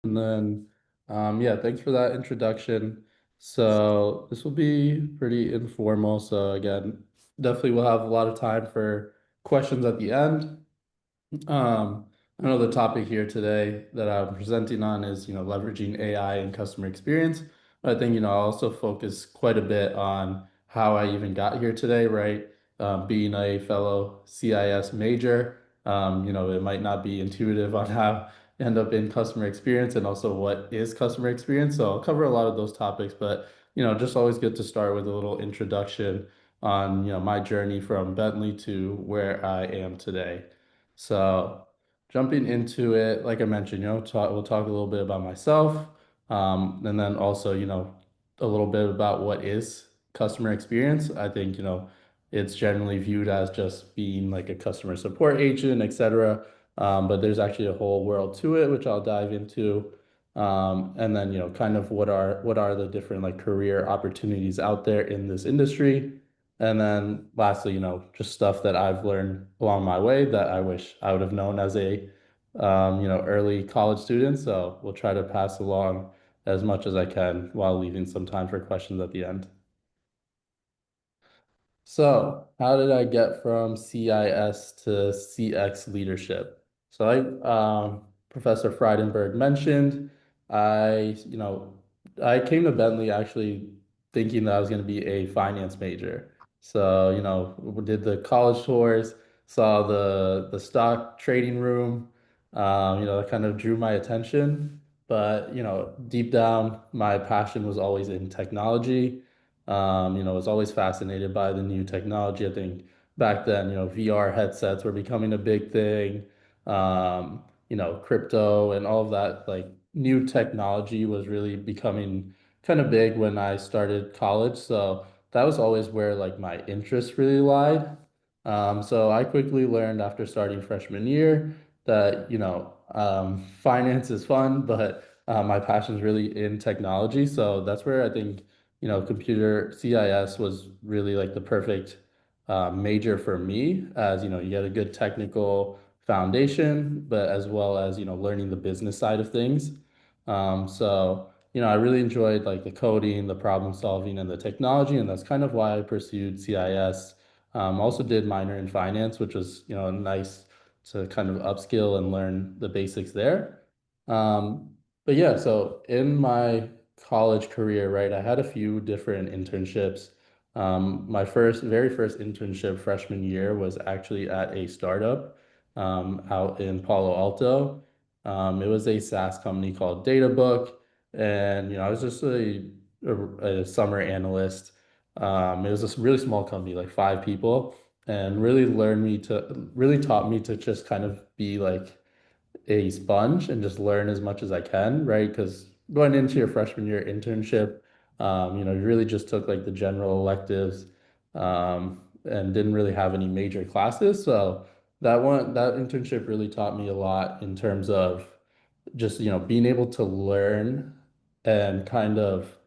And then, yeah, thanks for that introduction. So this will be pretty informal. So again, definitely we'll have a lot of time for questions at the end. I know the topic here today that I'm presenting on is, leveraging AI and customer experience. But I think, I'll also focus quite a bit on how I even got here today, right? Being a fellow CIS major, it might not be intuitive on how to end up in customer experience and also what is customer experience. So I'll cover a lot of those topics, but, just always good to start with a little introduction on, my journey from Bentley to where I am today. So jumping into it, like I mentioned, we'll talk a little bit about myself, and then also, a little bit about what is customer experience. I think, it's generally viewed as just being like a customer support agent, etc. But there's actually a whole world to it, which I'll dive into. And then, kind of what are the different like career opportunities out there in this industry. And then lastly, just stuff that I've learned along my way that I wish I would have known as a, early college student. So we'll try to pass along as much as I can while leaving some time for questions at the end. So, how did I get from CIS to CX leadership? So, Professor Freidenberg mentioned, I, you know, I came to Bentley actually thinking that I was going to be a finance major. So, we did the college tours, saw the stock trading room, that kind of drew my attention. But, deep down, my passion was always in technology. Was always fascinated by the new technology. I think back then, VR headsets were becoming a big thing. Crypto and all of that, like new technology was really becoming kind of big when I started college. So that was always where like my interest really lied. So I quickly learned after starting freshman year that, finance is fun, but my passion is really in technology. So that's where I think computer CIS was really like the perfect major for me, as you get a good technical foundation, but as well as learning the business side of things. So I really enjoyed like the coding, the problem solving, and the technology, and that's kind of why I pursued CIS. Also did minor in finance, which was nice to kind of upskill and learn the basics there. Um, but yeah, so in my college career, right, I had a few different internships. My very first internship freshman year was actually at a startup out in Palo Alto. It was a SaaS company called DataBook, and I was just a summer analyst. It was a really small company, like 5 people, and really taught me to just kind of be like a sponge and just learn as much as I can, right? Because going into your freshman year internship, you really just took like the general electives, and didn't really have any major classes. So that internship really taught me a lot in terms of just, being able to learn and kind of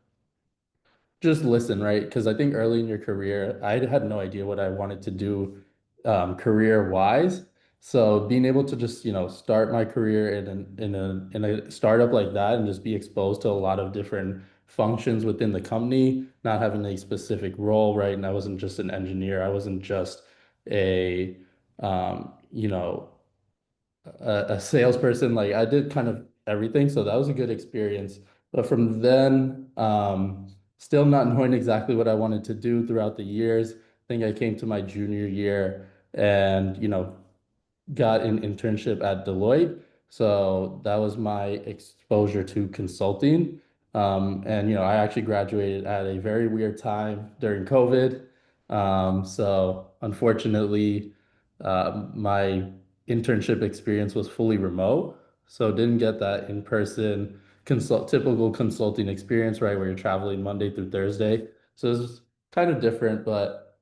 just listen, right? Because I think early in your career, I had no idea what I wanted to do career wise. So being able to just, start my career in a startup like that and just be exposed to a lot of different functions within the company, not having a specific role, right? And I wasn't just an engineer. I wasn't just a um, you know, a salesperson. Like I did kind of everything, so that was a good experience. But from then, still not knowing exactly what I wanted to do throughout the years, I think I came to my junior year and got an internship at Deloitte. So that was my exposure to consulting. And I actually graduated at a very weird time during COVID. So unfortunately, my internship experience was fully remote, so didn't get that in-person typical consulting experience, right, where you're traveling Monday through Thursday. So it was kind of different, but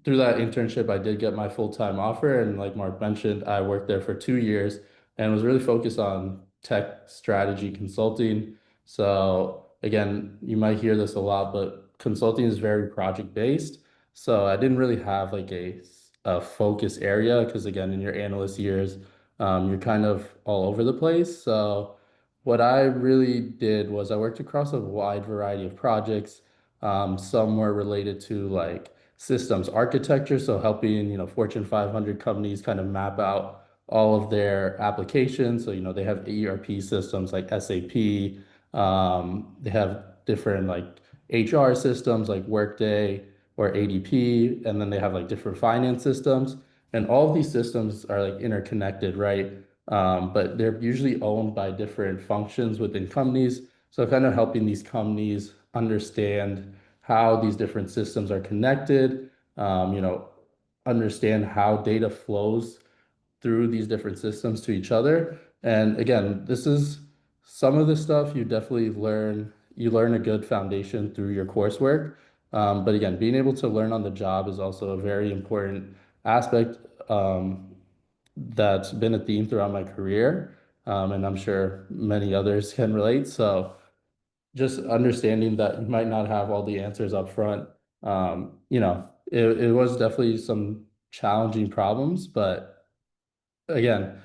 through that internship, I did get my full-time offer. And like Mark mentioned, I worked there for 2 years and was really focused on tech strategy consulting. So again, you might hear this a lot, but consulting is very project-based. So I didn't really have like a focus area because again, in your analyst years, you're kind of all over the place. So what I really did was I worked across a wide variety of projects. Some were related to like systems architecture, so helping, Fortune 500 companies kind of map out all of their applications. So, they have ERP systems like SAP. They have different like HR systems like Workday or ADP, and then they have like different finance systems. And all of these systems are like interconnected, right? But they're usually owned by different functions within companies. So kind of helping these companies understand how these different systems are connected, understand how data flows through these different systems to each other. And again, this is some of the stuff you definitely learn. You learn a good foundation through your coursework. But again, being able to learn on the job is also a very important aspect that's been a theme throughout my career. And I'm sure many others can relate. So just understanding that you might not have all the answers up front. It was definitely some challenging problems, but again,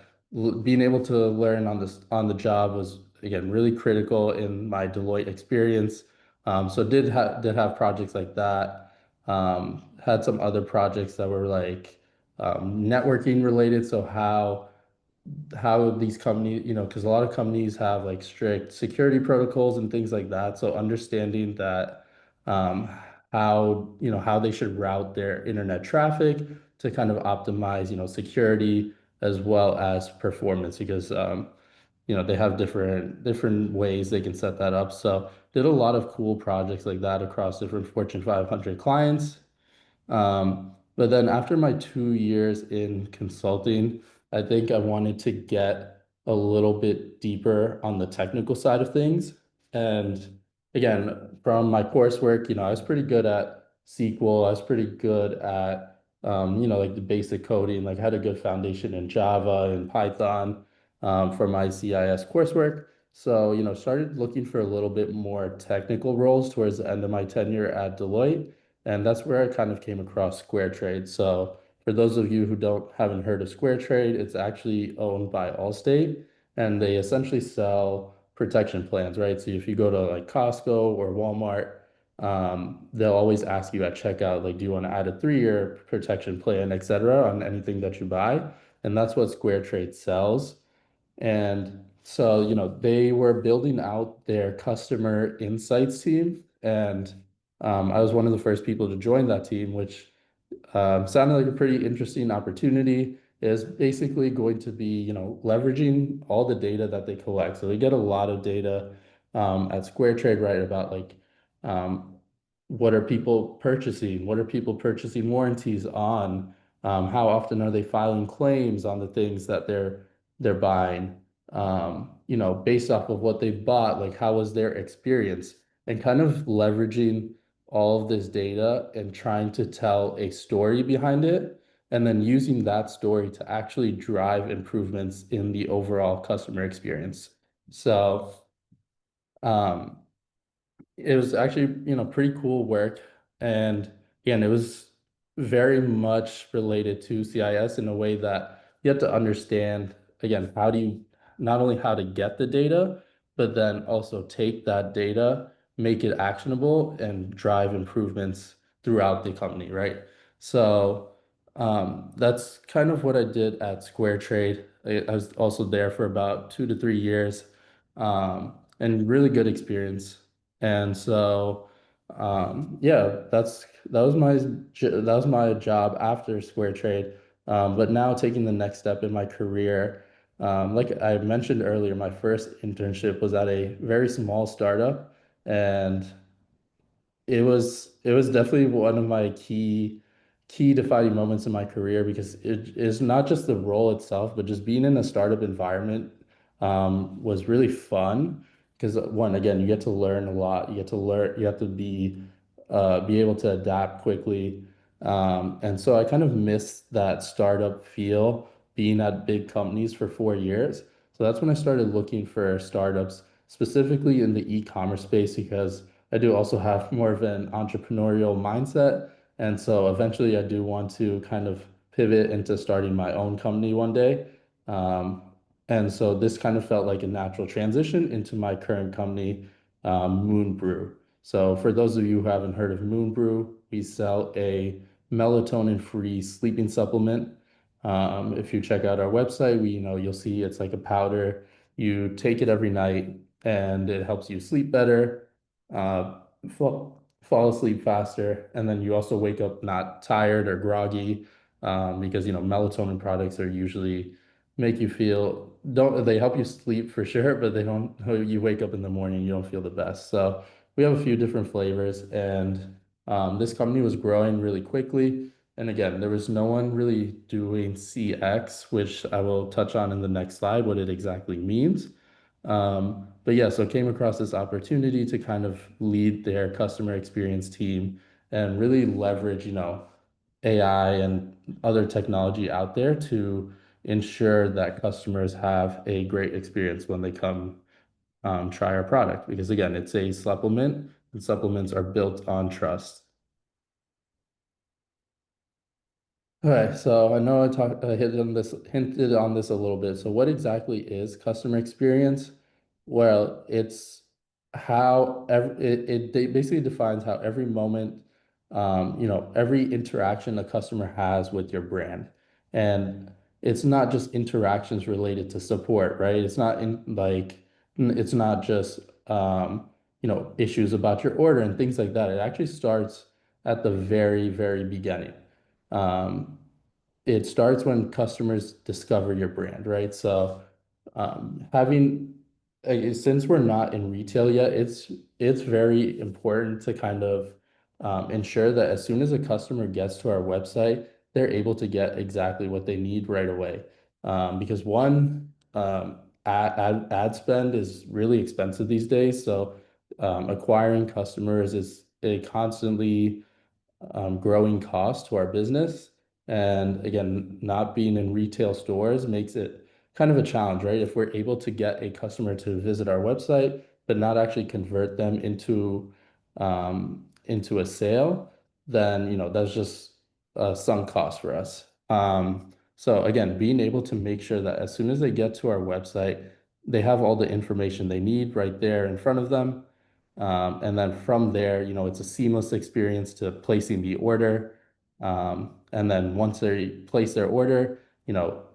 being able to learn on the job was again really critical in my Deloitte experience. So did have projects like that. Had some other projects that were like networking related. So how these companies, because a lot of companies have like strict security protocols and things like that. So understanding that um, how they should route their internet traffic to kind of optimize, security as well as performance because they have different ways they can set that up. So did a lot of cool projects like that across different Fortune 500 clients. But then after my 2 years in consulting, I think I wanted to get a little bit deeper on the technical side of things. And again, from my coursework, I was pretty good at SQL. I was pretty good at, like the basic coding, like I had a good foundation in Java and Python, for my CIS coursework. So, started looking for a little bit more technical roles towards the end of my tenure at Deloitte. And that's where I kind of came across Square Trade. So for those of you who haven't heard of Square Trade, it's actually owned by Allstate, and they essentially sell protection plans, right? So if you go to like Costco or Walmart, they'll always ask you at checkout, like, do you want to add a 3-year protection plan, et cetera, on anything that you buy? And that's what Square Trade sells. And so, they were building out their customer insights team. And I was one of the first people to join that team, which sounded like a pretty interesting opportunity. Is basically going to be, leveraging all the data that they collect. So they get a lot of data at Square Trade, right, about like um, what are people purchasing? What are people purchasing warranties on? How often are they filing claims on the things that they're buying? Based off of what they bought, like how was their experience? And kind of leveraging all of this data and trying to tell a story behind it, and then using that story to actually drive improvements in the overall customer experience. So, um, it was actually, pretty cool work. And again, it was very much related to CIS in a way that you have to understand, again, how do you not only how to get the data, but then also take that data, make it actionable, and drive improvements throughout the company, right? So that's kind of what I did at Square Trade. I was also there for about 2 to 3 years, and really good experience. And so, yeah, that was my job after Square Trade. But now taking the next step in my career, like I mentioned earlier, my first internship was at a very small startup, and it was definitely one of my key defining moments in my career because it is not just the role itself, but just being in a startup environment was really fun because one, again, you get to learn a lot. You have to be able to adapt quickly. And so I kind of missed that startup feel being at big companies for 4 years. So that's when I started looking for startups, specifically in the e-commerce space, because I do also have more of an entrepreneurial mindset. And so eventually I do want to kind of pivot into starting my own company one day. Um, and so this kind of felt like a natural transition into my current company, MoonBrew. So for those of you who haven't heard of MoonBrew, we sell a melatonin-free sleeping supplement. If you check out our website, you'll see it's like a powder. You take it every night, and it helps you sleep better, fall asleep faster, and then you also wake up not tired or groggy, because melatonin products are usually make you feel don't they help you sleep for sure, but they don't you wake up in the morning, you don't feel the best. So we have a few different flavors, and this company was growing really quickly. And again, there was no one really doing CX, which I will touch on in the next slide, what it exactly means. But yeah, so came across this opportunity to kind of lead their customer experience team and really leverage, AI and other technology out there to ensure that customers have a great experience when they come try our product. Because again, it's a supplement, and supplements are built on trust. Okay, so I know I hinted on this a little bit. So what exactly is customer experience? Well, it's how it basically defines how every moment, every interaction a customer has with your brand. And it's not just interactions related to support, right? It's not it's not just, issues about your order and things like that. It actually starts at the very, very beginning. Um, it starts when customers discover your brand, right? So, having since we're not in retail yet, it's very important to kind of ensure that as soon as a customer gets to our website, they're able to get exactly what they need right away. Because one, ad spend is really expensive these days, so acquiring customers is a constantly growing cost to our business. And again, not being in retail stores makes it kind of a challenge, right? If we're able to get a customer to visit our website, but not actually convert them into a sale, then that's just a sunk cost for us. So again, being able to make sure that as soon as they get to our website, they have all the information they need right there in front of them. And then from there, it's a seamless experience to placing the order. And then once they place their order,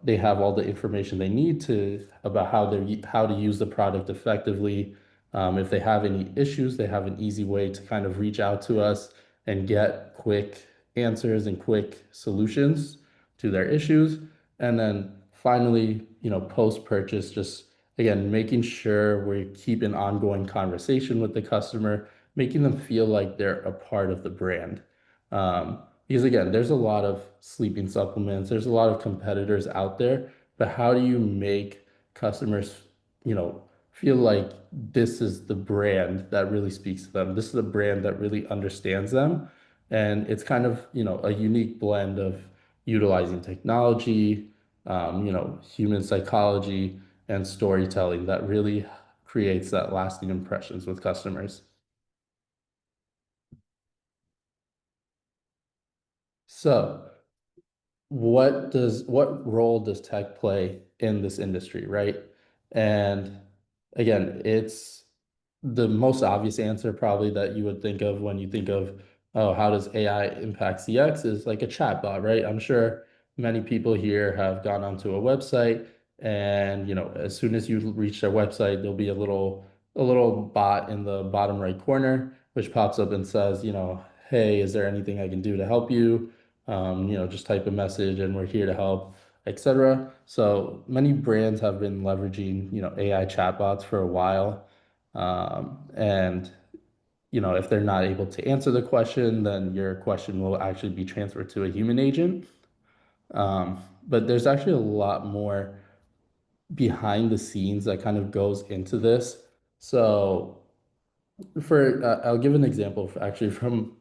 they have all the information they need to about how to use the product effectively. If they have any issues, they have an easy way to kind of reach out to us and get quick answers and quick solutions to their issues. And then finally, post-purchase, just again, making sure we keep an ongoing conversation with the customer, making them feel like they're a part of the brand. Because again, there's a lot of sleeping supplements, there's a lot of competitors out there, but how do you make customers, feel like this is the brand that really speaks to them? This is the brand that really understands them. And it's kind of, a unique blend of utilizing technology, human psychology and storytelling that really creates that lasting impressions with customers. So, what role does tech play in this industry, right? And again, it's the most obvious answer probably that you would think of when you think of, oh, how does AI impact CX is like a chatbot, right? I'm sure many people here have gone onto a website, and as soon as you reach their website, there'll be a little bot in the bottom right corner which pops up and says, hey, is there anything I can do to help you? Just type a message and we're here to help, etc. So many brands have been leveraging, AI chatbots for a while. And if they're not able to answer the question, then your question will actually be transferred to a human agent. But there's actually a lot more behind the scenes that kind of goes into this. So I'll give an example actually from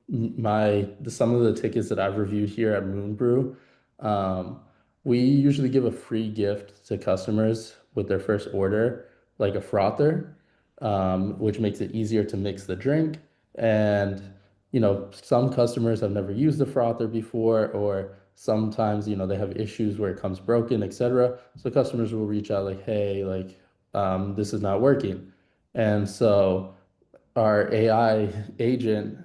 some of the tickets that I've reviewed here at MoonBrew. Um, we usually give a free gift to customers with their first order, like a frother, which makes it easier to mix the drink. And some customers have never used a frother before, or sometimes, they have issues where it comes broken, etc. So customers will reach out like, hey, like, this is not working. And so our AI agent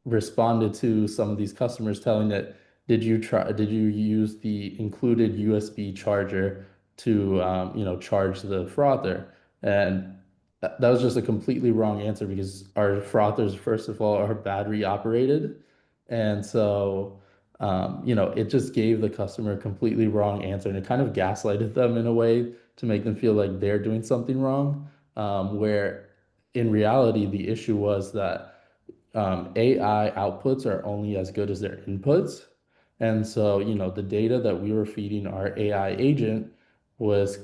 responded to some of these customers telling that, did you use the included USB charger to, charge the frother? And that was just a completely wrong answer because our frothers, first of all, are battery operated. And so, it just gave the customer a completely wrong answer and it kind of gaslighted them in a way to make them feel like they're doing something wrong. Where in reality, the issue was that AI outputs are only as good as their inputs. And so, the data that we were feeding our AI agent was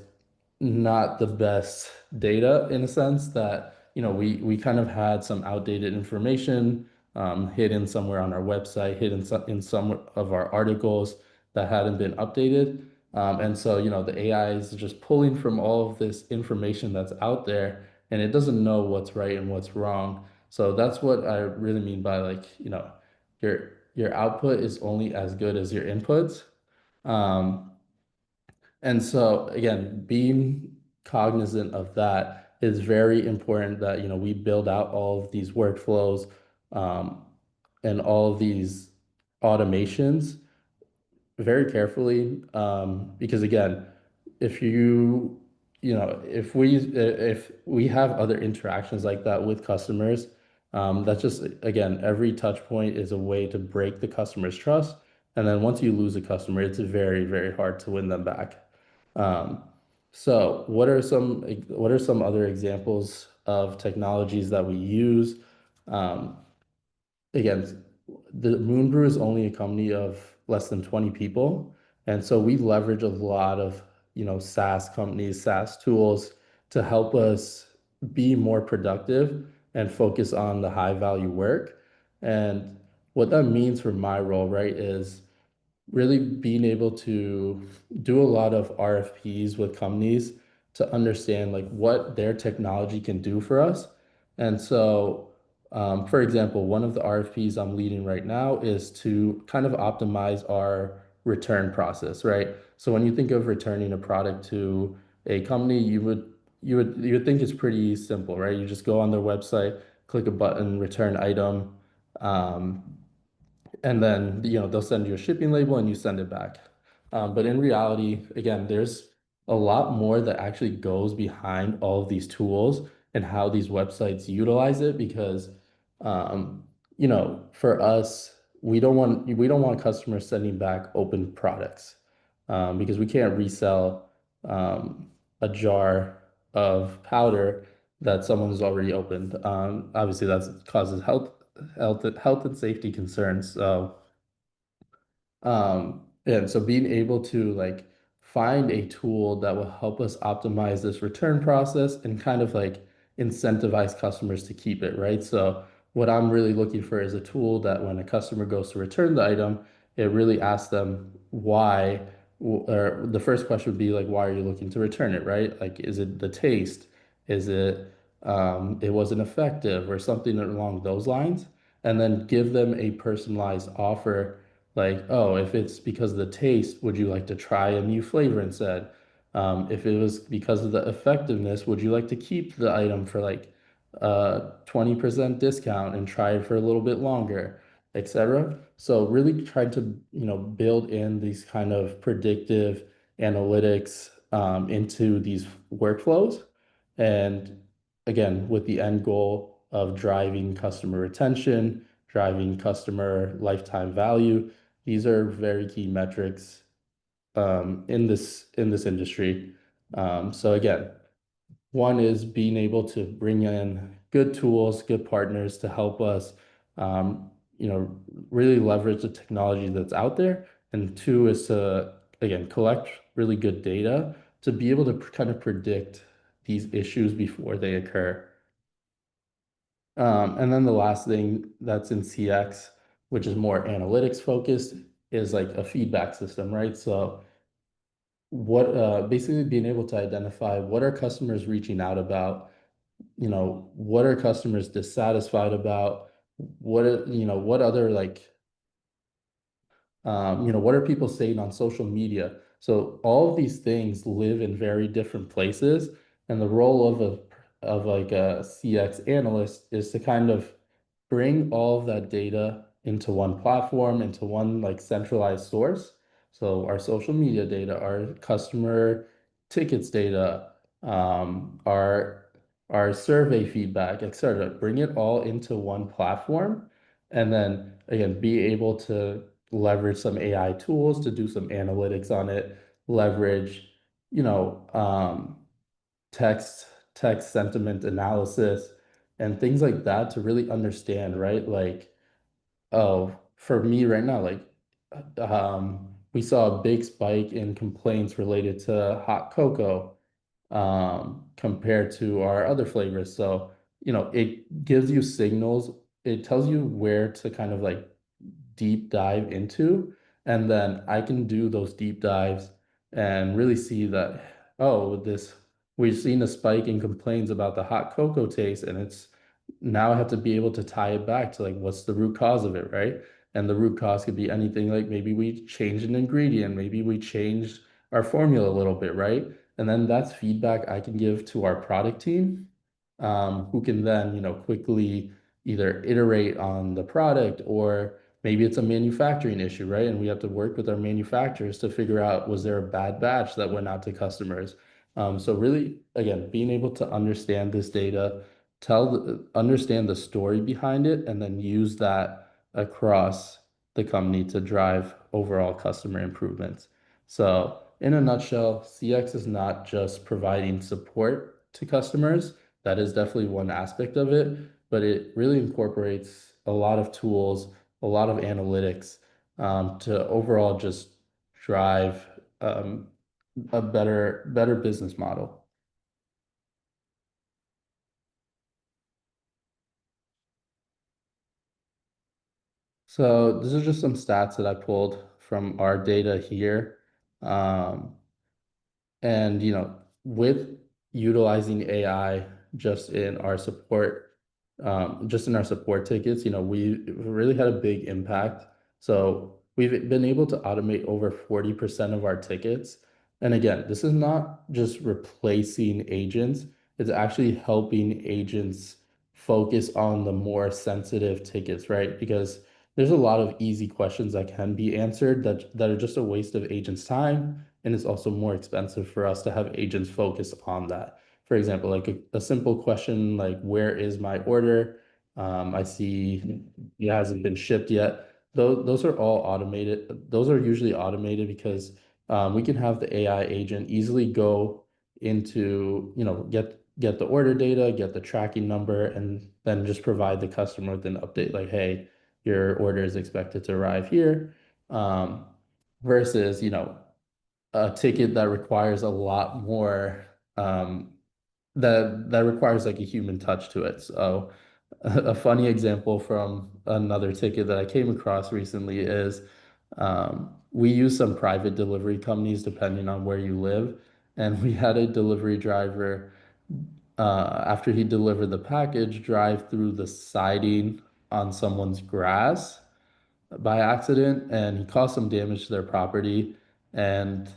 not the best data in a sense that, we kind of had some outdated information hidden somewhere on our website, hidden in some of our articles that hadn't been updated. And so, the AI is just pulling from all of this information that's out there and it doesn't know what's right and what's wrong. So that's what I really mean by like, your output is only as good as your inputs. Um, and so again, being cognizant of that is very important that, we build out all of these workflows, um, and all of these automations very carefully, because again, if if we have other interactions like that with customers, that's just, again, every touch point is a way to break the customer's trust. And then once you lose a customer, it's very, very hard to win them back. Um, so what are some other examples of technologies that we use? Um, Again, the MoonBrew is only a company of less than 20 people. And so we leverage a lot of, SaaS companies, SaaS tools to help us be more productive and focus on the high value work. And what that means for my role, right, is really being able to do a lot of RFPs with companies to understand like what their technology can do for us. And so, for example, one of the RFPs I'm leading right now is to kind of optimize our return process, right? So when you think of returning a product to a company, you would think it's pretty simple, right? You just go on their website, click a button, return item. Um, and then they'll send you a shipping label and you send it back. But in reality, again, there's a lot more that actually goes behind all of these tools and how these websites utilize it because um, for us, we don't want customers sending back open products because we can't resell a jar of powder that someone has already opened. Obviously, that causes health and safety concerns. So, and so being able to like find a tool that will help us optimize this return process and kind of like incentivize customers to keep it, right? So what I'm really looking for is a tool that when a customer goes to return the item, it really asks them why, or the first question would be like, why are you looking to return it, right? Like, is it the taste? Is it it wasn't effective or something along those lines? And then give them a personalized offer like, oh, if it's because of the taste, would you like to try a new flavor instead? If it was because of the effectiveness, would you like to keep the item for like 20% discount and try it for a little bit longer, etc. So really try to, build in these kind of predictive analytics into these workflows. And again, with the end goal of driving customer retention, driving customer lifetime value. These are very key metrics in this industry. So again, one is being able to bring in good tools, good partners to help us, um, really leverage the technology that's out there. And two is to, again, collect really good data to be able to kind of predict these issues before they occur. And then the last thing that's in CX, which is more analytics focused, is like a feedback system, right? So what basically being able to identify what are customers reaching out about, what are customers dissatisfied about, what are, what other like What are people saying on social media? So all of these things live in very different places, and the role of like a CX analyst is to kind of bring all of that data into one platform, into one like centralized source. So our social media data, our customer tickets data, our survey feedback, etc. Bring it all into one platform, and then again be able to leverage some AI tools to do some analytics on it, leverage, you know, text text sentiment analysis and things like that to really understand, right? Like, oh, for me right now, like, we saw a big spike in complaints related to hot cocoa, compared to our other flavors. So, it gives you signals. It tells you where to kind of like deep dive into, and then I can do those deep dives and really see that, oh, this we've seen a spike in complaints about the hot cocoa taste, and it's now I have to be able to tie it back to like what's the root cause of it, right? And the root cause could be anything like maybe we changed an ingredient, maybe we changed our formula a little bit, right? And then that's feedback I can give to our product team, who can then, quickly either iterate on the product, or maybe it's a manufacturing issue, right? And we have to work with our manufacturers to figure out, was there a bad batch that went out to customers? So really, again, being able to understand this data, understand the story behind it, and then use that across the company to drive overall customer improvements. So in a nutshell, CX is not just providing support to customers. That is definitely one aspect of it, but it really incorporates a lot of tools, a lot of analytics, to overall just drive, a better business model. So these are just some stats that I pulled from our data here. Um, And, with utilizing AI just in our support tickets, we really had a big impact. So we've been able to automate over 40% of our tickets. And again, this is not just replacing agents, it's actually helping agents focus on the more sensitive tickets, right? Because there's a lot of easy questions that can be answered that are just a waste of agents' time, and it's also more expensive for us to have agents focus on that. For example, like a simple question like, where is my order? I see it hasn't been shipped yet. Those are all automated. Those are usually automated because, we can have the AI agent easily go into, get the order data, get the tracking number, and then just provide the customer with an update like, hey, your order is expected to arrive here. Um, versus, a ticket that requires a lot more, that requires like a human touch to it. So a funny example from another ticket that I came across recently is, we use some private delivery companies depending on where you live, and we had a delivery driver, after he delivered the package, drive through the siding on someone's grass by accident, and he caused some damage to their property. And,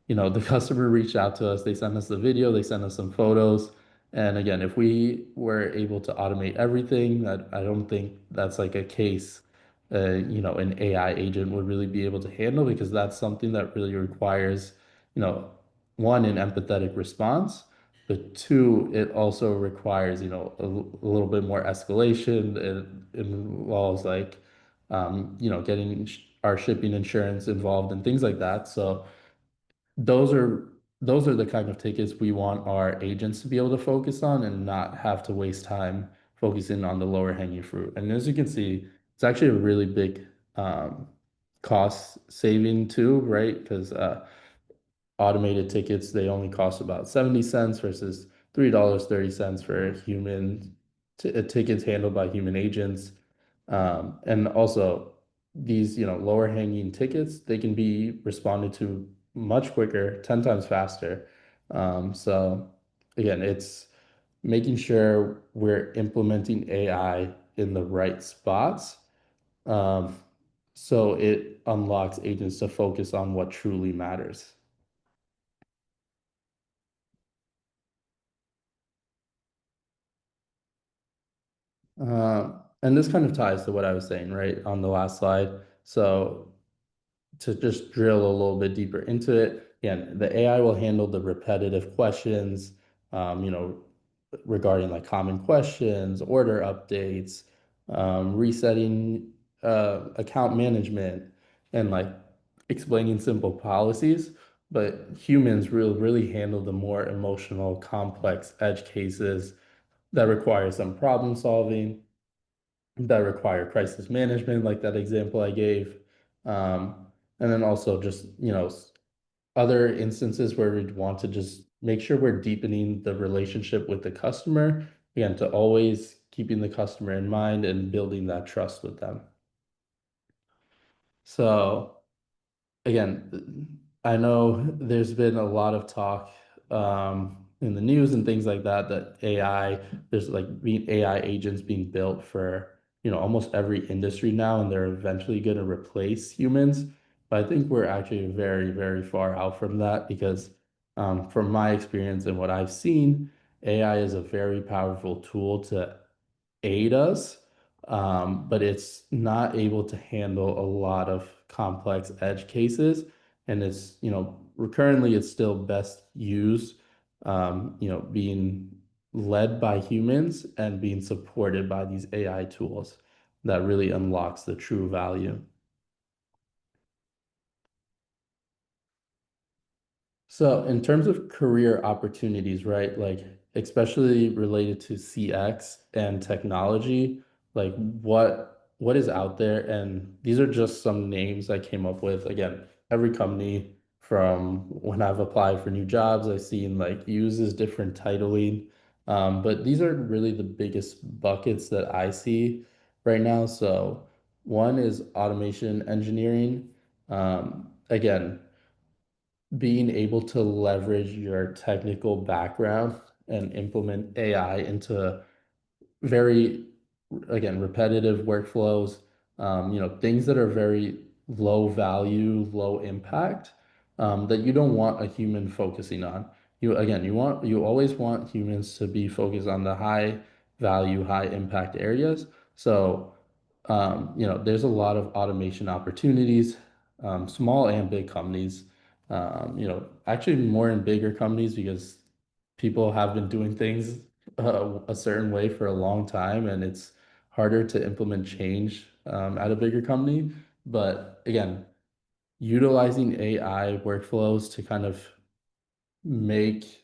the customer reached out to us. They sent us the video, they sent us some photos. And again, if we were able to automate everything, that I don't think that's like a case, an AI agent would really be able to handle, because that's something that really requires, you know, one, an empathetic response, but two, it also requires, a little bit more escalation. It involves like, getting our shipping insurance involved and things like that. So those are those are the kind of tickets we want our agents to be able to focus on and not have to waste time focusing on the lower hanging fruit. And as you can see, it's actually a really big, cost saving too, right? Because, automated tickets, they only cost about 70 cents versus $3.30 for tickets handled by human agents. And also these, lower hanging tickets, they can be responded to much quicker, 10 times faster. So again, it's making sure we're implementing AI in the right spots. Um, so it unlocks agents to focus on what truly matters. And this kind of ties to what I was saying, right, on the last slide. So to just drill a little bit deeper into it, again, the AI will handle the repetitive questions, you know, regarding like common questions, order updates, resetting account management, and like explaining simple policies. But humans will really handle the more emotional, complex edge cases that require some problem solving, that require crisis management, like that example I gave. Um, and then also just, other instances where we'd want to just make sure we're deepening the relationship with the customer, again, to always keeping the customer in mind and building that trust with them. So again, I know there's been a lot of talk in the news and things like that, that AI, there's like being AI agents being built for, almost every industry now, and they're eventually going to replace humans. But I think we're actually very, very far out from that because from my experience and what I've seen, AI is a very powerful tool to aid us, but it's not able to handle a lot of complex edge cases. And it's, currently it's still best used, being led by humans and being supported by these AI tools that really unlocks the true value. So in terms of career opportunities, right? Like especially related to CX and technology, like what is out there? And these are just some names I came up with. Again, every company from when I've applied for new jobs, I've seen like uses different titling. But these are really the biggest buckets that I see right now. So one is automation engineering. Again, being able to leverage your technical background and implement AI into very, again, repetitive workflows, things that are very low value, low impact, that you don't want a human focusing on. You always want humans to be focused on the high value, high impact areas. So, there's a lot of automation opportunities, small and big companies, actually more in bigger companies because people have been doing things a certain way for a long time, and it's harder to implement change at a bigger company. But again, utilizing AI workflows to kind of make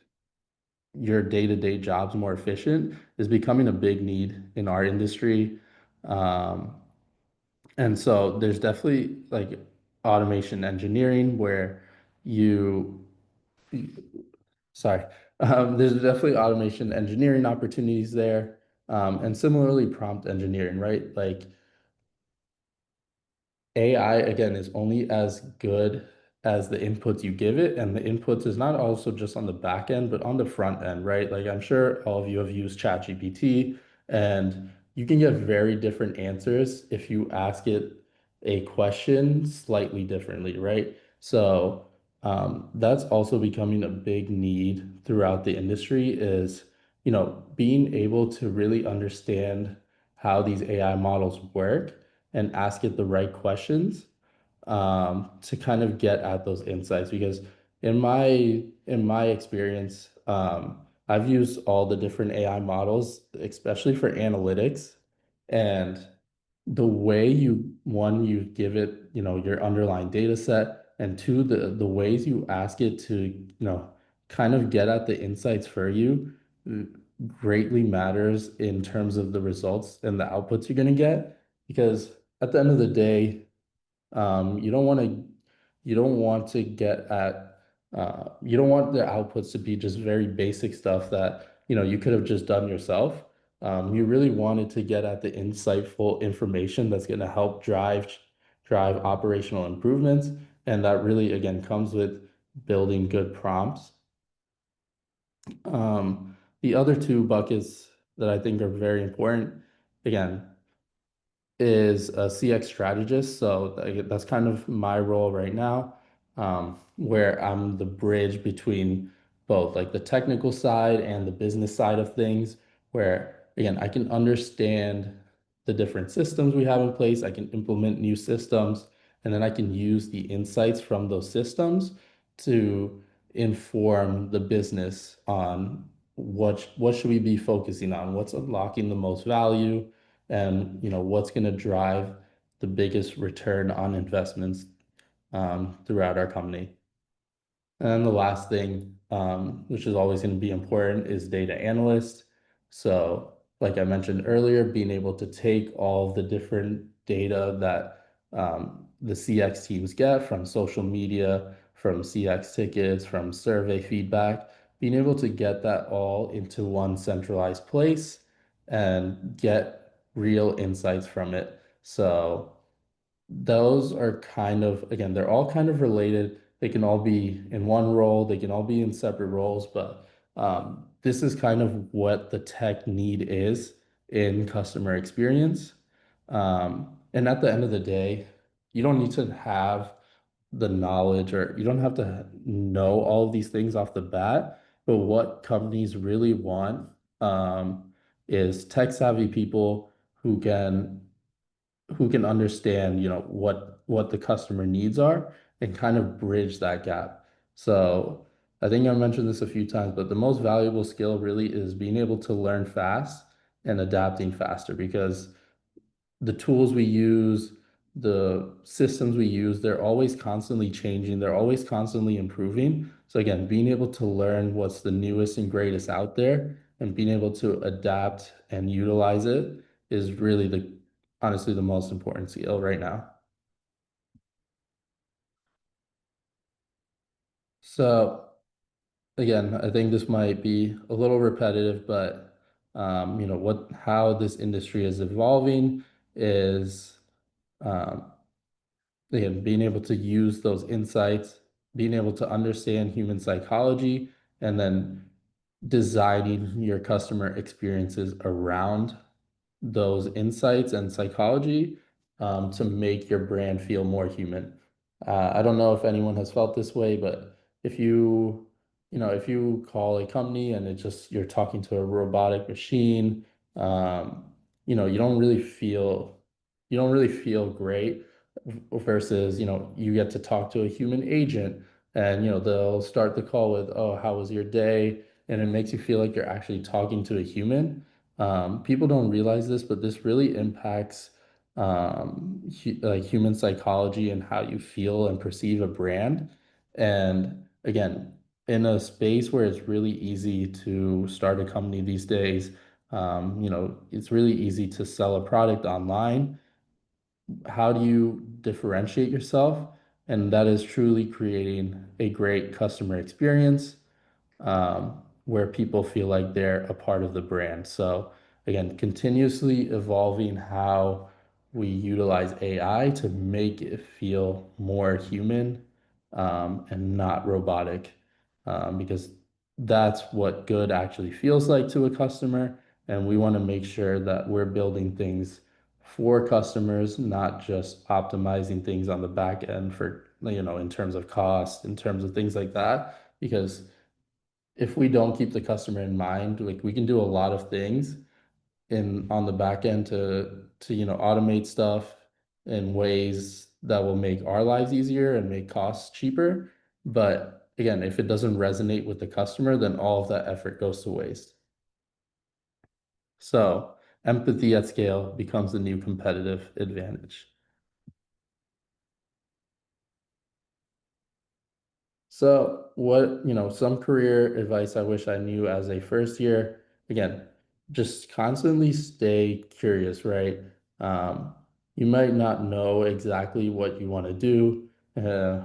your day-to-day jobs more efficient is becoming a big need in our industry. Um, and so there's definitely like automation engineering where you sorry. There's definitely automation engineering opportunities there. And similarly, prompt engineering, right? Like AI, again, is only as good as the inputs you give it. And the inputs is not also just on the back end, but on the front end, right? Like I'm sure all of you have used ChatGPT, and you can get very different answers if you ask it a question slightly differently, right? So that's also becoming a big need throughout the industry is, being able to really understand how these AI models work and ask it the right questions, to kind of get at those insights. Because in my experience, I've used all the different AI models, especially for analytics, and the way you give it, your underlying data set, and two, the ways you ask it to, kind of get at the insights for you, uh, greatly matters in terms of the results and the outputs you're going to get. Because at the end of the day, you don't want to you don't want the outputs to be just very basic stuff that you could have just done yourself. You really wanted to get at the insightful information that's going to help drive operational improvements, and that really again comes with building good prompts. The other two buckets that I think are very important, again, is a CX strategist. So that's kind of my role right now, where I'm the bridge between both like the technical side and the business side of things, where again, I can understand the different systems we have in place. I can implement new systems, and then I can use the insights from those systems to inform the business on what should we be focusing on, what's unlocking the most value, and what's going to drive the biggest return on investments throughout our company. And then the last thing, which is always going to be important, is data analyst. So, like I mentioned earlier, being able to take all the different data that the CX teams get from social media, from CX tickets, from survey feedback, being able to get that all into one centralized place and get real insights from it. So, those are kind of, again, they're all kind of related. They can all be in one role, they can all be in separate roles, but this is kind of what the tech need is in customer experience. And at the end of the day, you don't need to have the knowledge, or you don't have to know all of these things off the bat, but what companies really want is tech savvy people who can understand, what the customer needs are and kind of bridge that gap. So I think I mentioned this a few times, but the most valuable skill really is being able to learn fast and adapting faster, because the tools we use, the systems we use, they're always constantly changing, they're always constantly improving. So again, being able to learn what's the newest and greatest out there and being able to adapt and utilize it is really the honestly the most important skill right now. So again, I think this might be a little repetitive, but how this industry is evolving is um, again, being able to use those insights, being able to understand human psychology, and then designing your customer experiences around those insights and psychology to make your brand feel more human. I don't know if anyone has felt this way, but if you call a company and it just you're talking to a robotic machine, um, you don't really feel great versus, you get to talk to a human agent and, they'll start the call with, "Oh, how was your day?" And it makes you feel like you're actually talking to a human. People don't realize this, but this really impacts like human psychology and how you feel and perceive a brand. And again, in a space where it's really easy to start a company these days, it's really easy to sell a product online. How do you differentiate yourself? And that is truly creating a great customer experience where people feel like they're a part of the brand. So again, continuously evolving how we utilize AI to make it feel more human and not robotic, because that's what good actually feels like to a customer. And we want to make sure that we're building things for customers, not just optimizing things on the back end for, in terms of cost, in terms of things like that. Because if we don't keep the customer in mind, like we can do a lot of things in on the back end to automate stuff in ways that will make our lives easier and make costs cheaper. But again, if it doesn't resonate with the customer, then all of that effort goes to waste. So empathy at scale becomes the new competitive advantage. So some career advice I wish I knew as a first year, again, just constantly stay curious, right? Um, you might not know exactly what you want to do.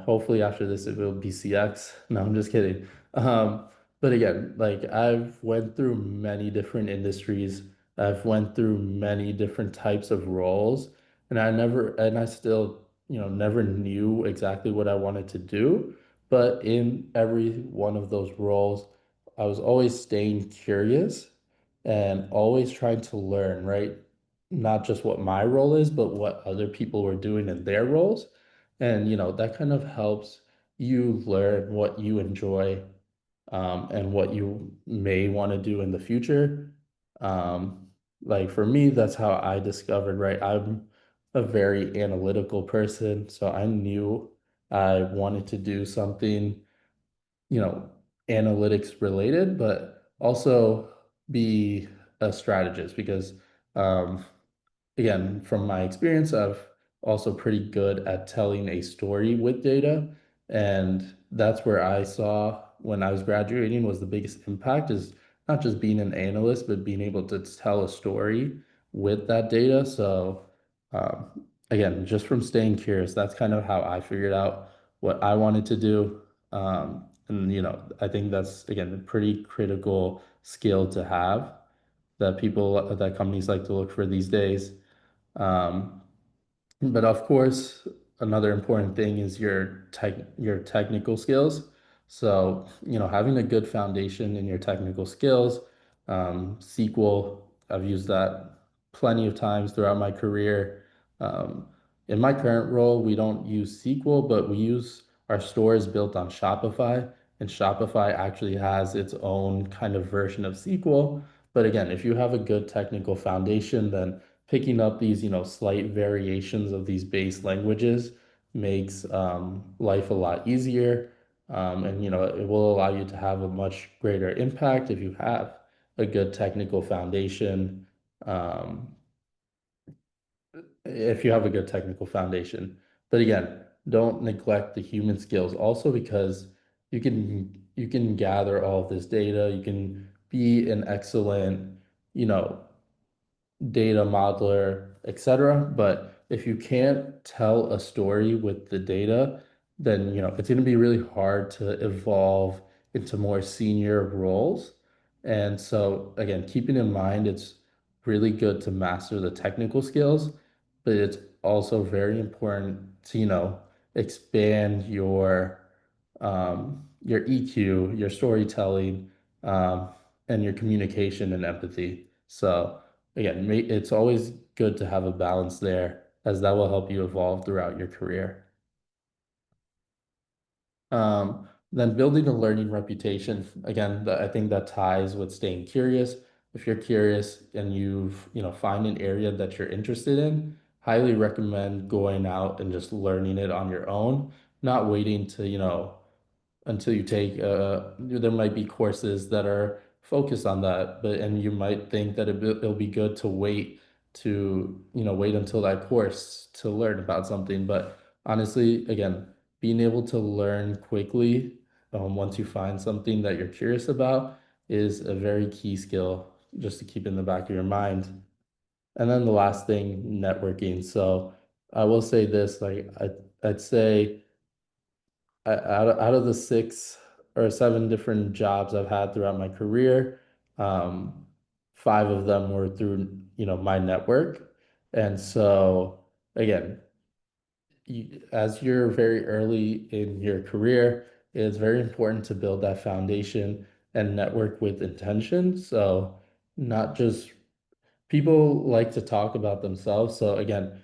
Hopefully after this it will be CX. No, I'm just kidding. But again, like I've went through many different industries. I've went through many different types of roles, and I still, never knew exactly what I wanted to do. But in every one of those roles, I was always staying curious and always trying to learn, right? not just what my role is, but what other people were doing in their roles. And, that kind of helps you learn what you enjoy, and what you may want to do in the future. Um, like for me, that's how I discovered, right? I'm a very analytical person, so I knew I wanted to do something, you know, analytics related, but also be a strategist because, um, again, from my experience, I've also pretty good at telling a story with data. And that's where I saw when I was graduating was the biggest impact is not just being an analyst, but being able to tell a story with that data. So, again, just from staying curious, that's kind of how I figured out what I wanted to do. And, I think that's, again, a pretty critical skill to have that that companies like to look for these days. Um, but of course, another important thing is your technical skills. So, having a good foundation in your technical skills, SQL, I've used that plenty of times throughout my career. Um, in my current role, we don't use SQL, but we use our store is built on Shopify, and Shopify actually has its own kind of version of SQL. But again, if you have a good technical foundation, then picking up these, slight variations of these base languages makes life a lot easier. And, it will allow you to have a much greater impact if you have a good technical foundation. Um, if you have a good technical foundation. But again, don't neglect the human skills also because you can gather all of this data, you can be an excellent, you know, data modeler, etc. But if you can't tell a story with the data, then it's going to be really hard to evolve into more senior roles. And so again, keeping in mind it's really good to master the technical skills, but it's also very important to, expand your EQ, your storytelling, um, and your communication and empathy. So again, it's always good to have a balance there as that will help you evolve throughout your career. Then building a learning reputation. Again, I think that ties with staying curious. If you're curious and find an area that you're interested in, highly recommend going out and just learning it on your own, not waiting to, until you take there might be courses that are focused on that, but and you might think that it'll be good to wait until that course to learn about something. But honestly, again, being able to learn quickly, once you find something that you're curious about is a very key skill just to keep in the back of your mind. And then the last thing, networking. So I will say this, like I'd say out of the 6 or 7 different jobs I've had throughout my career, um, 5 of them were through, my network. And so again, as you're very early in your career, it's very important to build that foundation and network with intention. So not just people like to talk about themselves. So again,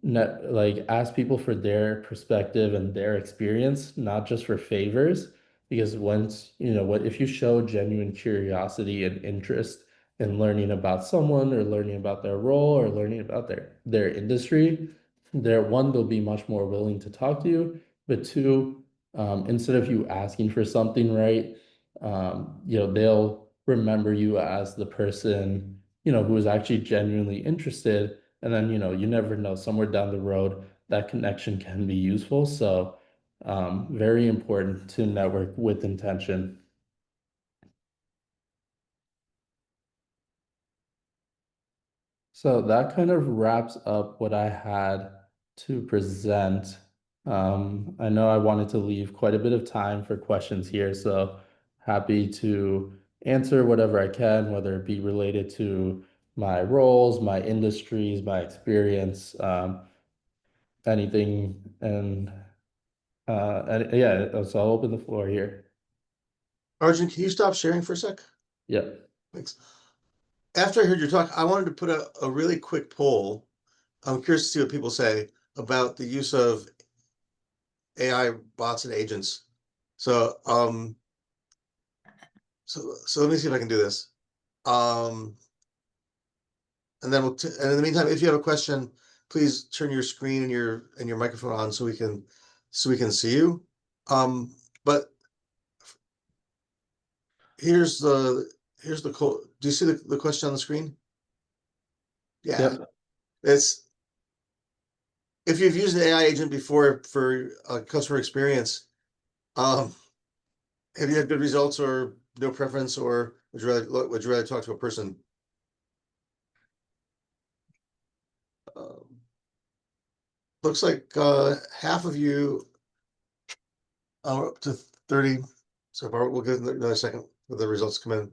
like ask people for their perspective and their experience, not just for favors. Because once, what if you show genuine curiosity and interest in learning about someone or learning about their role or learning about their industry, they'll be much more willing to talk to you. But two, instead of you asking for something, right, they'll remember you as the person, who is actually genuinely interested. And then, you never know, somewhere down the road, that connection can be useful. So, very important to network with intention. So that kind of wraps up what I had to present. I know I wanted to leave quite a bit of time for questions here, so happy to answer whatever I can, whether it be related to my roles, my industries, my experience, anything. And yeah, so I'll open the floor here. Arjun, can you stop sharing for a sec? Yep. Thanks. after I heard your talk, I wanted to put a really quick poll. I'm curious to see what people say about the use of AI bots and agents. So, so let me see if I can do this. Um, and then and in the meantime, if you have a question, please turn your screen and your microphone on so we can see you. But here's the here's the do you see the question on the screen? Yeah, Yep. it's if you've used an AI agent before for customer experience, um, have you had good results or no preference, or would you rather talk to a person? Um, Looks like half of you are up to 30. So far, we'll give another second for the results to come in.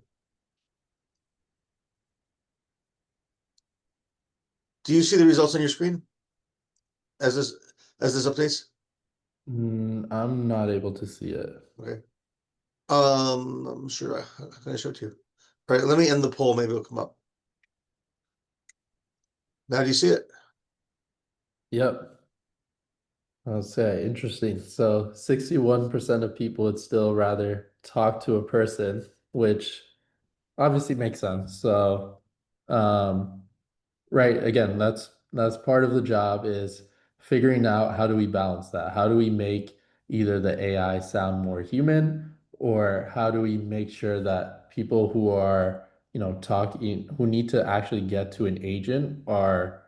Do you see the results on your screen as this as this updates? I'm not able to see it. Okay. I'm sure I can show it to you. All right, let me end the poll. Maybe it'll come up. Now do you see it? Yep. I'll say interesting. So 61% of people would still rather talk to a person, which obviously makes sense. So, um, right, again, that's part of the job is figuring out how do we balance that? How do we make either the AI sound more human, or how do we make sure that people who are, talking, who need to actually get to an agent are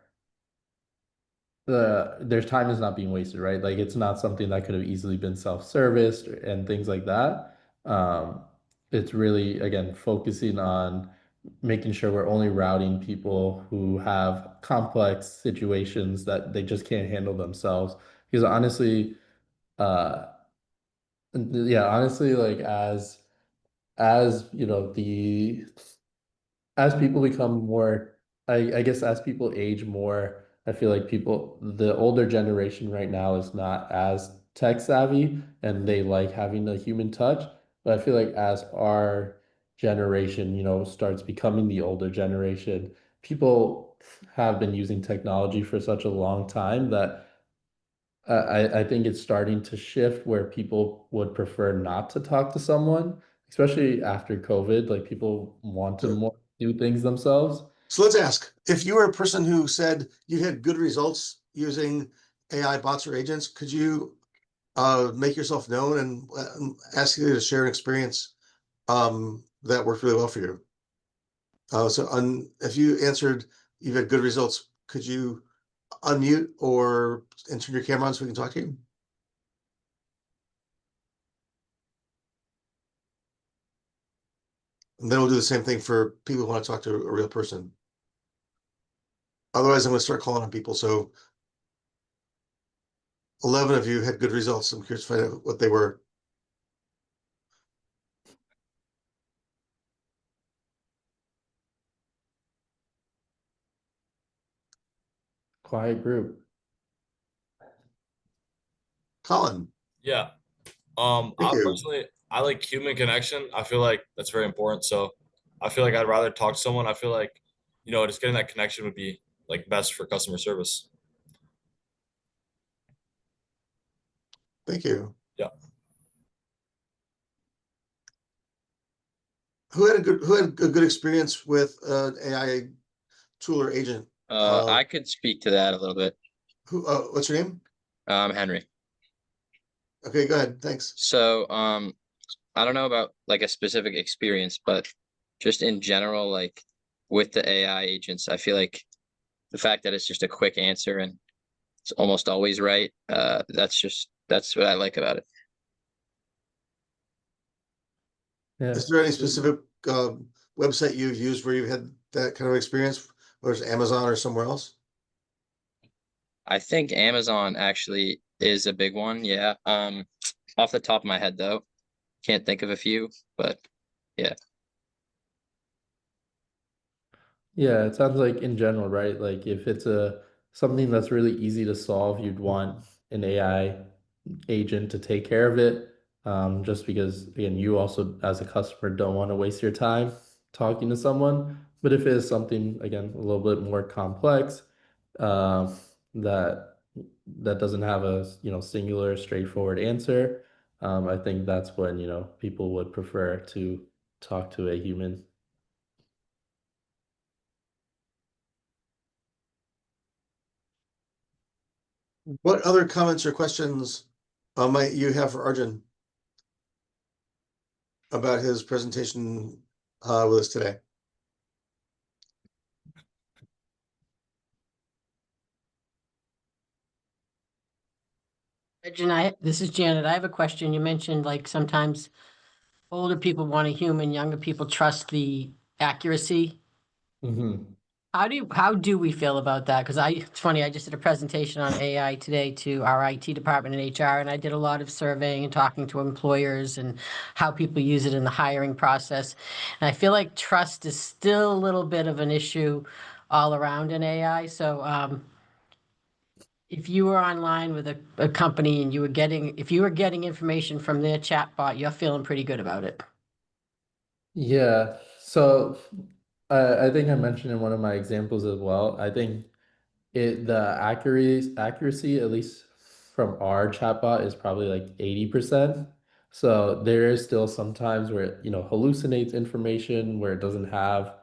their time is not being wasted, right? Like it's not something that could have easily been self-serviced and things like that. It's really, again, focusing on making sure we're only routing people who have complex situations that they just can't handle themselves. Because honestly, uh, yeah, honestly, like as as people become more, I guess as people age more, I feel like the older generation right now is not as tech savvy and they like having a human touch. But I feel like as our generation, starts becoming the older generation, people have been using technology for such a long time that I think it's starting to shift where people would prefer not to talk to someone, especially after COVID. Like people want to So, more do things themselves. so let's ask if you were a person who said you had good results using AI bots or agents, could you make yourself known and ask you to share an experience that worked really well for you? If you answered you've had good results, could you unmute and turn your camera on so we can talk to you? And then we'll do the same thing for people who want to talk to a real person. Otherwise, I'm going to start calling on people. So 11 of you had good results. I'm curious to find out what they were. Quiet group. Colin, Yeah. thank I you. personally I like human connection. I feel like that's very important. So I feel like I'd rather talk to someone. I feel like, just getting that connection would be like best for customer service. Thank you. Yeah. Who had a good experience with an AI tool or agent? I could speak to that a little bit. What's your name? Henry. Okay, go ahead. Thanks. So, I don't know about like a specific experience, but just in general, like with the AI agents, I feel like the fact that it's just a quick answer and it's almost always right. That's what I like about it. Yeah. Is there any specific website you've used where you've had that kind of experience, whether it's Amazon or somewhere else? I think Amazon actually is a big one. Yeah. Off the top of my head though, can't think of a few, but yeah. Yeah, it sounds like in general, right? Like if it's a something that's really easy to solve, you'd want an AI agent to take care of it. Just because again, you also as a customer don't want to waste your time talking to someone. But if it is something, again, a little bit more complex, uh, that that doesn't have a, singular, straightforward answer, I think that's when, people would prefer to talk to a human. What other comments or questions might you have for Arjun about his presentation with us today? Arjun, this is Janet. I have a question. You mentioned like sometimes older people want a human, younger people trust the accuracy. Hmm. How do we feel about that? Because it's funny, I just did a presentation on AI today to our IT department and HR, and I did a lot of surveying and talking to employers and how people use it in the hiring process. And I feel like trust is still a little bit of an issue all around in AI. So, if you were online with a company and if you were getting information from their chatbot, you're feeling pretty good about it. Yeah. So I think I mentioned in one of my examples as well. I think the accuracy, at least from our chatbot, is probably like 80%. So there is still sometimes where it, hallucinates information, where it doesn't have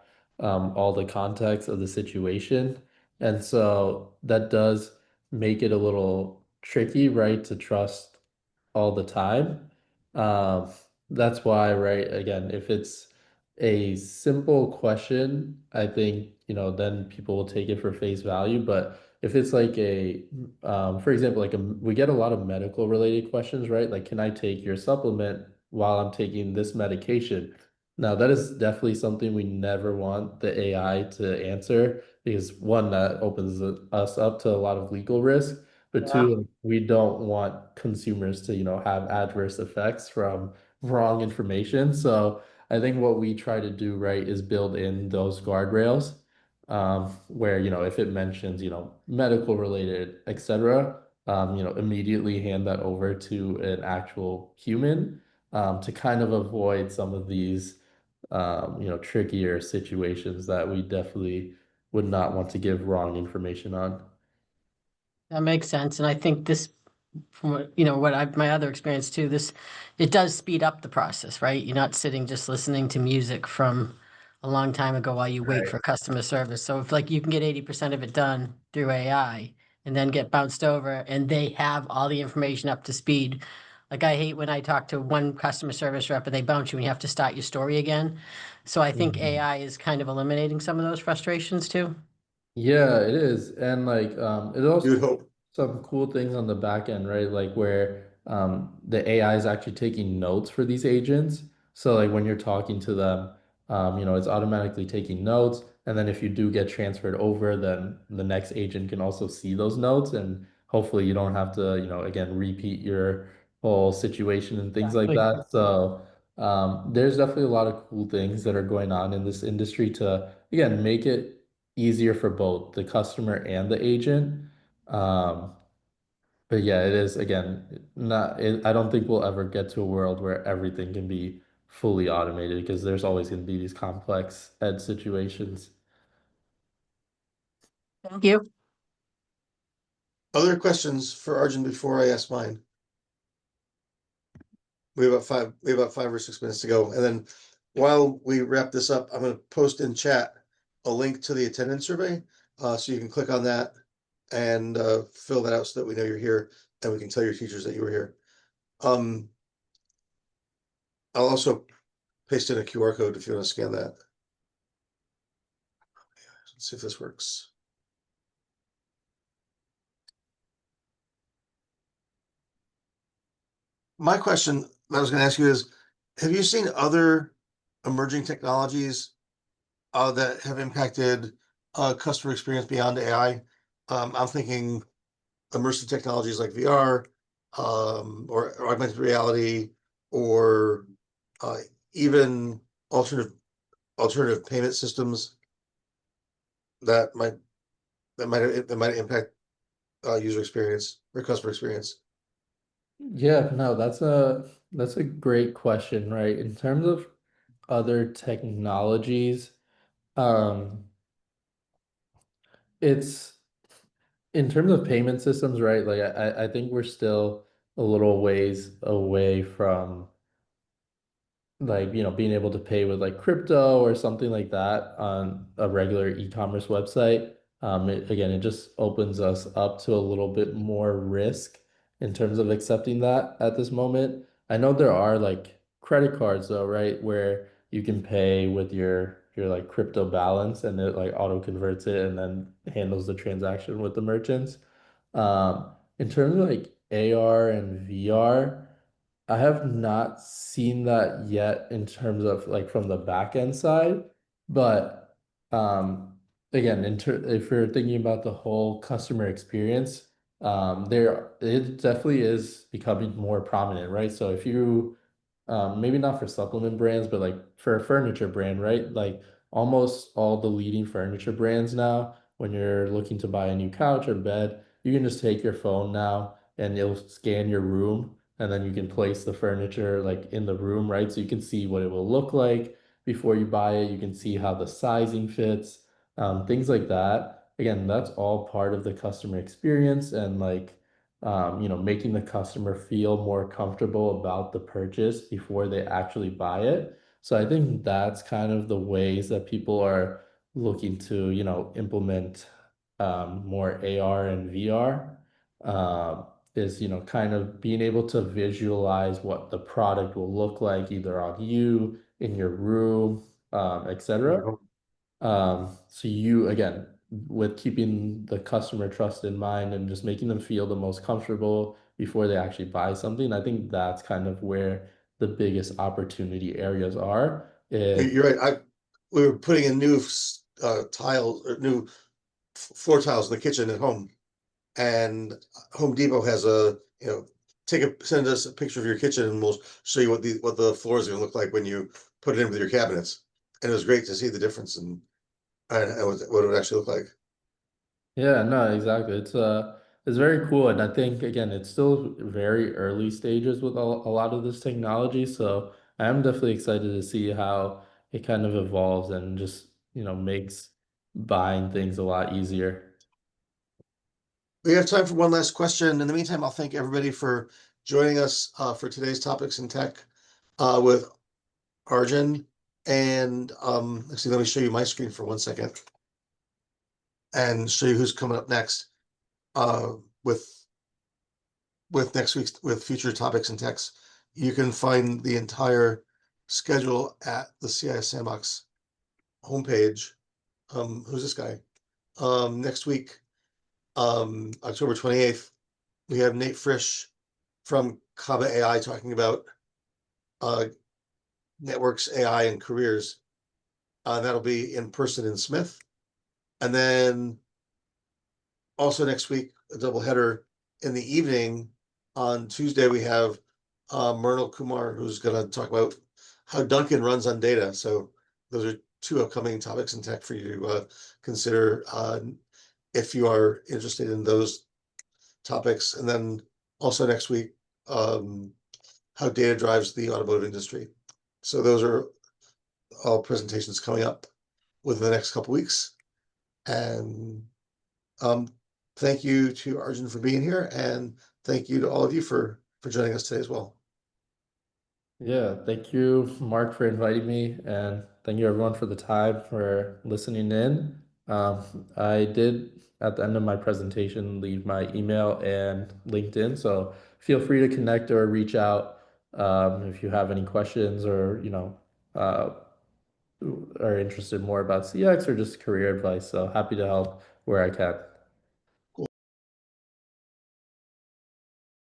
all the context of the situation. And so that does make it a little tricky, right, to trust all the time. Um, that's why, right, again, if it's a simple question, I think, then people will take it for face value. But if it's like for example, we get a lot of medical related questions, right? Like, can I take your supplement while I'm taking this medication? Now, that is definitely something we never want the AI to answer because one, that opens us up to a lot of legal risk. But Yeah. two, we don't want consumers to, have adverse effects from wrong information. So I think what we try to do, right, is build in those guardrails, where, if it mentions, medical related, etc., immediately hand that over to an actual human, to kind of avoid some of these, trickier situations that we definitely would not want to give wrong information on. That makes sense. And I think this, from my other experience too, it does speed up the process, right? You're not sitting just listening to music from a long time ago while you wait for customer service. So if like you can get 80% of it done through AI and then get bounced over and they have all the information up to speed. Like I hate when I talk to one customer service rep and they bounce you and you have to start your story again. So I think Mhm. AI is kind of eliminating some of those frustrations too. Yeah, it is. And like it You also would hope. some cool things on the back end, right? Like where the AI is actually taking notes for these agents. So like when you're talking to them, it's automatically taking notes. And then if you do get transferred over, then the next agent can also see those notes. And hopefully you don't have to, again, repeat your whole situation and things like Exactly. that. So there's definitely a lot of cool things that are going on in this industry to, again, make it easier for both the customer and the agent. Um, but yeah, it is again I don't think we'll ever get to a world where everything can be fully automated because there's always going to be these complex edge situations. Thank you. Other questions for Arjun before I ask mine? We have about 5 or 6 minutes to go. And then while we wrap this up, I'm gonna post in chat a link to the attendance survey. So you can click on that and fill that out so that we know you're here and we can tell your teachers that you were here. I'll also paste in a QR code if you want to scan that. Let's see if this works. My question that I was going to ask you is, have you seen other emerging technologies that have impacted customer experience beyond AI? I'm thinking immersive technologies like VR, or augmented reality, or uh, even alternative alternative payment systems that might that might impact user experience or customer experience. Yeah, no, that's a great question, right? In terms of other technologies, Um, it's in terms of payment systems, right? Like I think we're still a little ways away from like being able to pay with like crypto or something like that on a regular e-commerce website. Again, it just opens us up to a little bit more risk in terms of accepting that at this moment. I know there are like credit cards though, right, where you can pay with your like crypto balance and it like auto converts it and then handles the transaction with the merchants. In terms of like AR and VR, I have not seen that yet in terms of like from the back end side, but again, if you're thinking about the whole customer experience, there it definitely is becoming more prominent, right? So if you maybe not for supplement brands, but like for a furniture brand, right? Like almost all the leading furniture brands now, when you're looking to buy a new couch or bed, you can just take your phone now and it'll scan your room and then you can place the furniture like in the room, right? So you can see what it will look like before you buy it. You can see how the sizing fits, things like that. Again, that's all part of the customer experience and like making the customer feel more comfortable about the purchase before they actually buy it. So I think that's kind of the ways that people are looking to, implement more AR and VR. Is, kind of being able to visualize what the product will look like either on you, in your room, etc. So you again, with keeping the customer trust in mind and just making them feel the most comfortable before they actually buy something, I think that's kind of where the biggest opportunity areas are. If You're right. We were putting in new tiles or new floor tiles in the kitchen at home. And Home Depot has send us a picture of your kitchen and we'll show you what the floor is gonna look like when you put it in with your cabinets. And it was great to see the difference and what it would actually look like. Yeah, no, exactly. It's very cool, and I think again, it's still very early stages with a lot of this technology. So I am definitely excited to see how it kind of evolves and just makes buying things a lot easier. We have time for one last question. In the meantime, I'll thank everybody for joining us for today's topics in tech with Arjun. And actually, let me show you my screen for 1 second and show you who's coming up next uh, with next week's with future topics and techs. You can find the entire schedule at the CIS Sandbox homepage. Who's this guy? Next week, October 28th, we have Nate Frisch from Kaba AI talking about uh, networks, AI, and careers. That'll be in person in Smith. And then also next week, a double header in the evening. On Tuesday, we have Myrnal Kumar, who's going to talk about how Duncan runs on data. So those are two upcoming topics in tech for you to consider if you are interested in those topics. And then also next week, how data drives the automotive industry. So those are all presentations coming up within the next couple weeks. And um, thank you to Arjun for being here, and thank you to all of you for joining us today as well. Yeah, thank you, Mark, for inviting me, and thank you everyone for the time for listening in. I did at the end of my presentation leave my email and LinkedIn, so feel free to connect or reach out if you have any questions or uh, are interested more about CX or just career advice. So happy to help where I can.